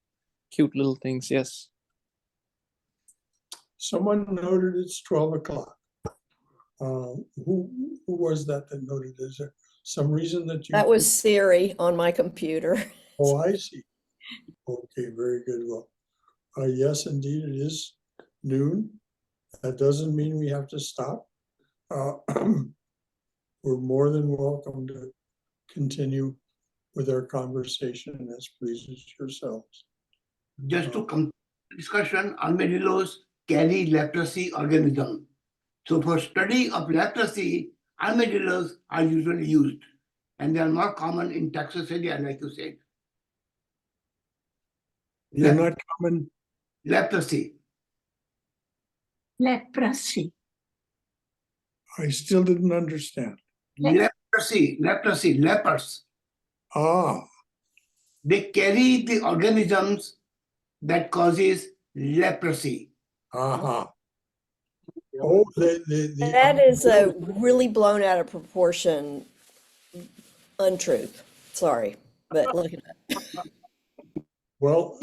cute little things, yes. Someone noted it's 12 o'clock. Who was that noted? Is there some reason that you? That was Siri on my computer. Oh, I see. Okay, very good. Well, yes, indeed, it is noon. That doesn't mean we have to stop. We're more than welcome to continue with our conversation as pleases yourselves. Just to complete the discussion, armadillos carry leprosy organism. So for study of leprosy, armadillos are usually used, and they are more common in Texas area, like you said. They're not common. Leprosy. Leprosy. I still didn't understand. Leprosy, lepers. Ah. They carry the organisms that causes leprosy. Uh-huh. Oh, that is a really blown out of proportion untruth. Sorry, but look at that. Well,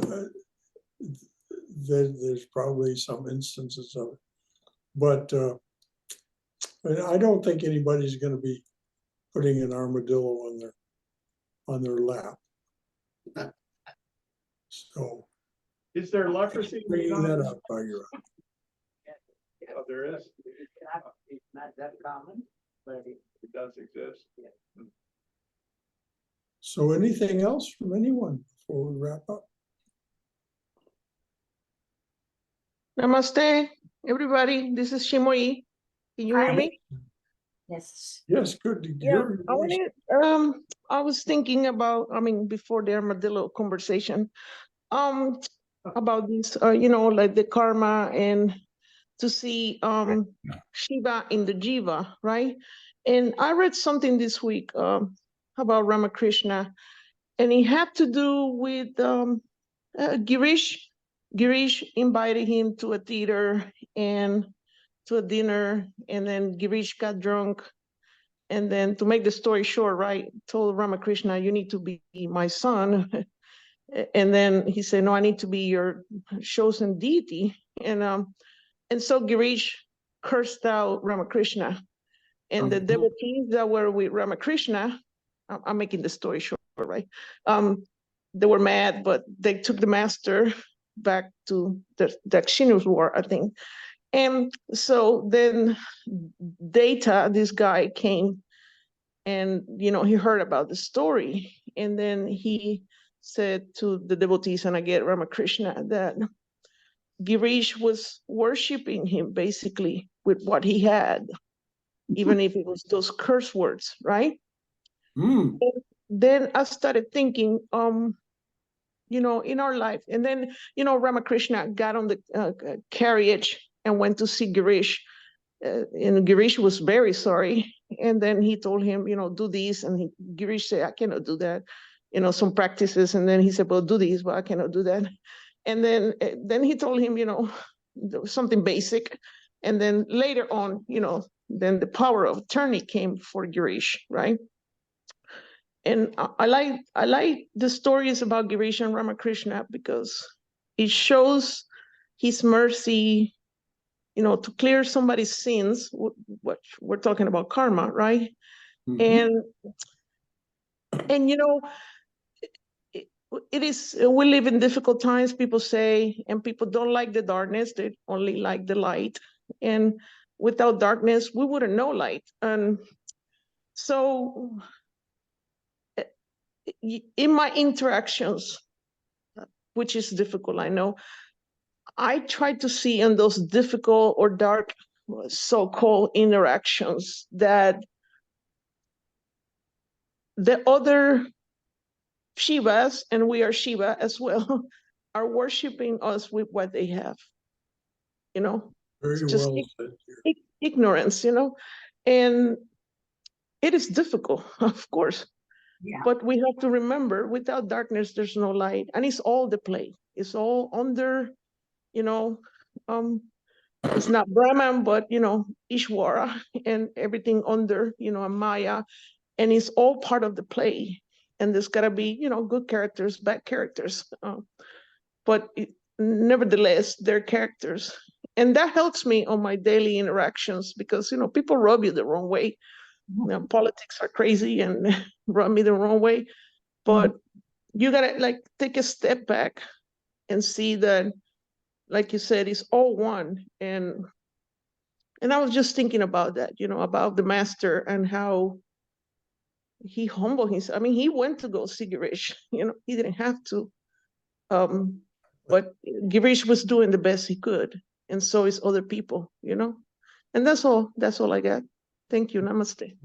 there's probably some instances of it, but I don't think anybody's going to be putting an armadillo on their lap. So, is there leprosy? Bringing that up by your. Oh, there is. It's not that common, but it does exist. So, anything else from anyone before we wrap up? Namaste, everybody. This is Shimoy. Can you hear me? Yes. Yes, good to Yeah, hear you. I was thinking about, before the armadillo conversation, about this, like the karma and to see Shiva in the Jiva, right? And I read something this week about Ramakrishna, and it had to do with Girish. Girish invited him to a theater and to a dinner, and then Girish got drunk. And then to make the story short, right, told Ramakrishna, you need to be my son. And then he said, no, I need to be your chosen deity. And so Girish cursed out Ramakrishna. And the devotees that were with Ramakrishna, I'm making the story short, right? They were mad, but they took the master back to the Dakshinas war, I think. And so then Data, this guy, came and, he heard about the story. And then he said to the devotees, and I get Ramakrishna, that Girish was worshiping him basically with what he had, even if it was those curse words, right? And then I started thinking, in our life, and then, Ramakrishna got on the carriage and went to see Girish, and Girish was very sorry. And then he told him, do this, and Girish said, I cannot do that, some practices. And then he said, well, do this, but I cannot do that. And then he told him, something basic. And then later on, then the power of attorney came for Girish, right? And I like the stories about Girish and Ramakrishna because it shows his mercy, to clear somebody's sins, what we're talking about karma, right? And it is, we live in difficult times, people say, and people don't like the darkness, they only like the light. And without darkness, we wouldn't know light. And so in my interactions, which is difficult, I know, I try to see in those difficult or dark so-called interactions that the other Shivas, and we are Shiva as well, are worshiping us with what they have, Very just well said. ignorance, and it is difficult, of course. Yeah. But we have to remember, without darkness, there's no light, and it's all the play. It's all under, it's not Brahman, but Ishwara, and everything under, Maya, and it's all part of the play. and there's got to be, good characters, bad characters. But nevertheless, they're characters. And that helps me on my daily interactions because, people rub you the wrong way. Politics are crazy and rub me the wrong way. But you got to take a step back and see that, like you said, it's all one. And I was just thinking about that, about the master and how he humbled himself. I mean, he went to go see Girish, he didn't have to. But Girish was doing the best he could. And so is other people, And that's all I got. Thank you. Namaste.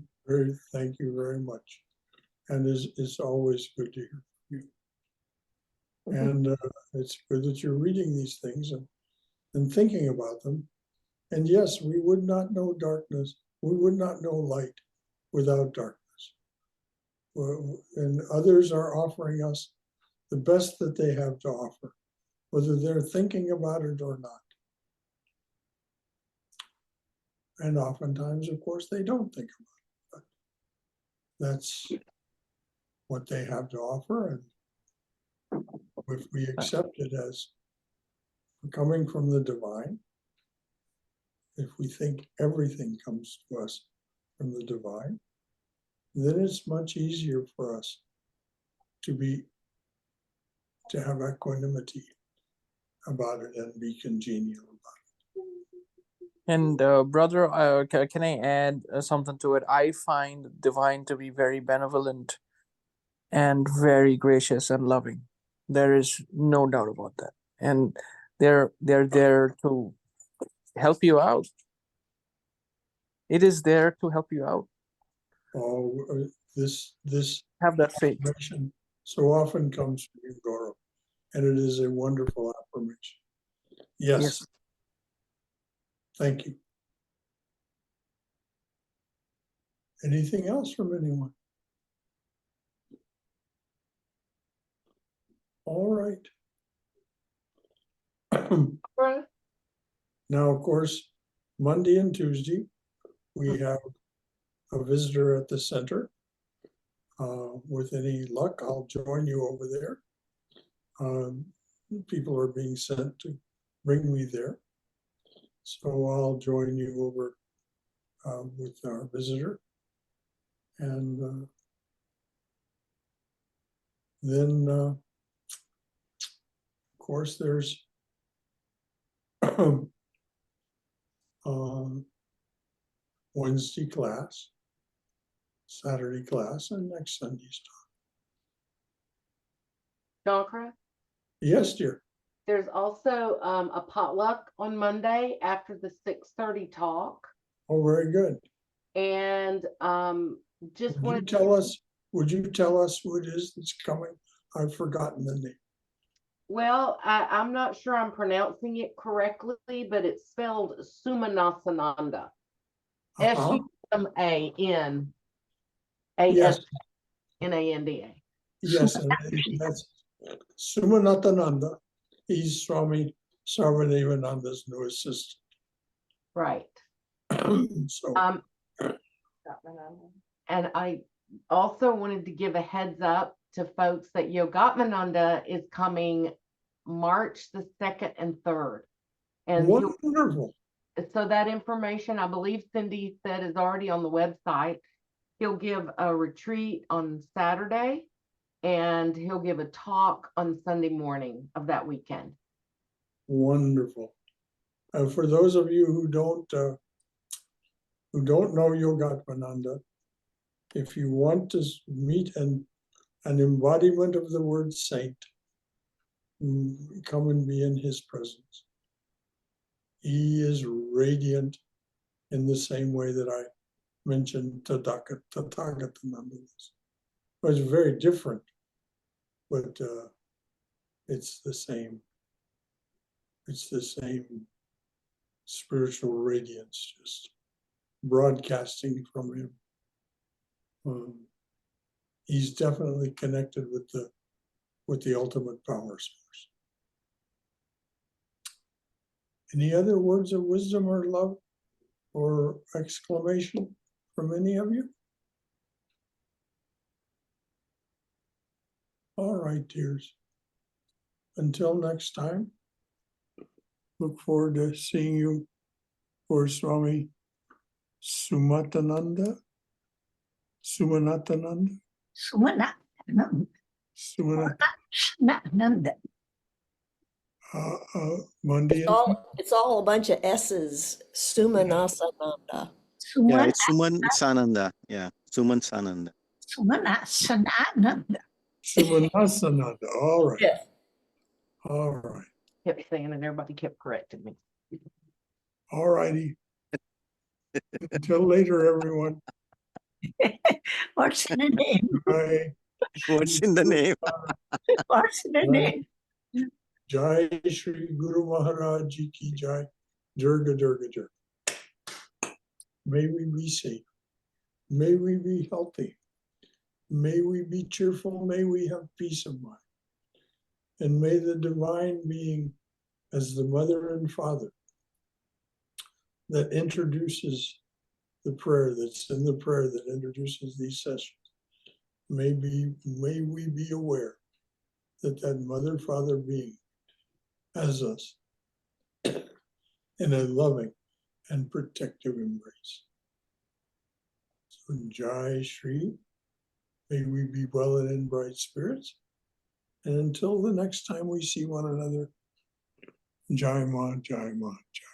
Thank you very much. And it's always good to hear from you. And it's good that you're reading these things and thinking about them. And yes, we would not know darkness. We would not know light without darkness. And others are offering us the best that they have to offer, whether they're thinking about it or not. And oftentimes, of course, they don't think about it. But that's what they have to offer. And if we accept it as coming from the divine, if we think everything comes to us from the divine, then it's much easier for us to have equanimity about it and be congenial about it. And brother, can I add something to it? I find divine to be very benevolent and very gracious and loving. There is no doubt about that. And they're there to help you out. It is there to help you out. Oh, this have that faith. Affirmation so often comes from you, Gaurav, and it is a wonderful affirmation. Yes. Thank you. Anything else from anyone? All right. Now, of course, Monday and Tuesday, we have a visitor at the center. With any luck, I'll join you over there. People are being sent to bring me there. So I'll join you over with our visitor. And then, of course, there's Wednesday class, Saturday class, and next Sunday's talk. Shankara? Yes, dear. There's also a potluck on Monday after the 6:30 talk. Oh, very good. And just would you tell us who it is that's coming? I've forgotten the name. Well, I'm not sure I'm pronouncing it correctly, but it's spelled Sumanasananda. Sumananda. Yes, and that's Sumanatananda. He's Swami Sarvadevananda's new assistant. Right. So. And I also wanted to give a heads up to folks that Yogatmananda is coming March the 2nd and 3rd. And wonderful. So that information, I believe Cindy said, is already on the website. He'll give a retreat on Saturday, and he'll give a talk on Sunday morning of that weekend. Wonderful. For those of you who don't know Yogatmananda, if you want to meet an embodiment of the word saint, come and be in his presence. He is radiant in the same way that I mentioned Tathagatananda is. It's very different, but it's the same. It's the same spiritual radiance, just broadcasting from him. He's definitely connected with the ultimate power source. Any other words of wisdom or love or exclamation from any of you? All right, dears. Until next time, look forward to seeing you for Swami Sumatananda. Sumanatananda. Sumanathananda. Monday. It's all a bunch of S's. Sumanasananda. Yeah, it's Suman Sananda. Yeah, Suman Sananda. Sumanasananda. Sumanasananda. All right. Yeah. All right. Kept saying, and everybody kept correcting me. All righty. Until later, everyone. What's the name? Bye. What's in the name? What's the name? Jai Shri Guru Maharaj Ji Ki Jai. Durga Durga Durga. May we be safe. May we be healthy. May we be cheerful. May we have peace of mind. And may the divine being, as the mother and father that introduces the prayer, that's in the prayer that introduces these sessions, may we be aware that that mother father being has us in a loving and protective embrace. So Jai Shri, may we be well and in bright spirits. And until the next time we see one another, Jai Ma, Jai Ma, Jai.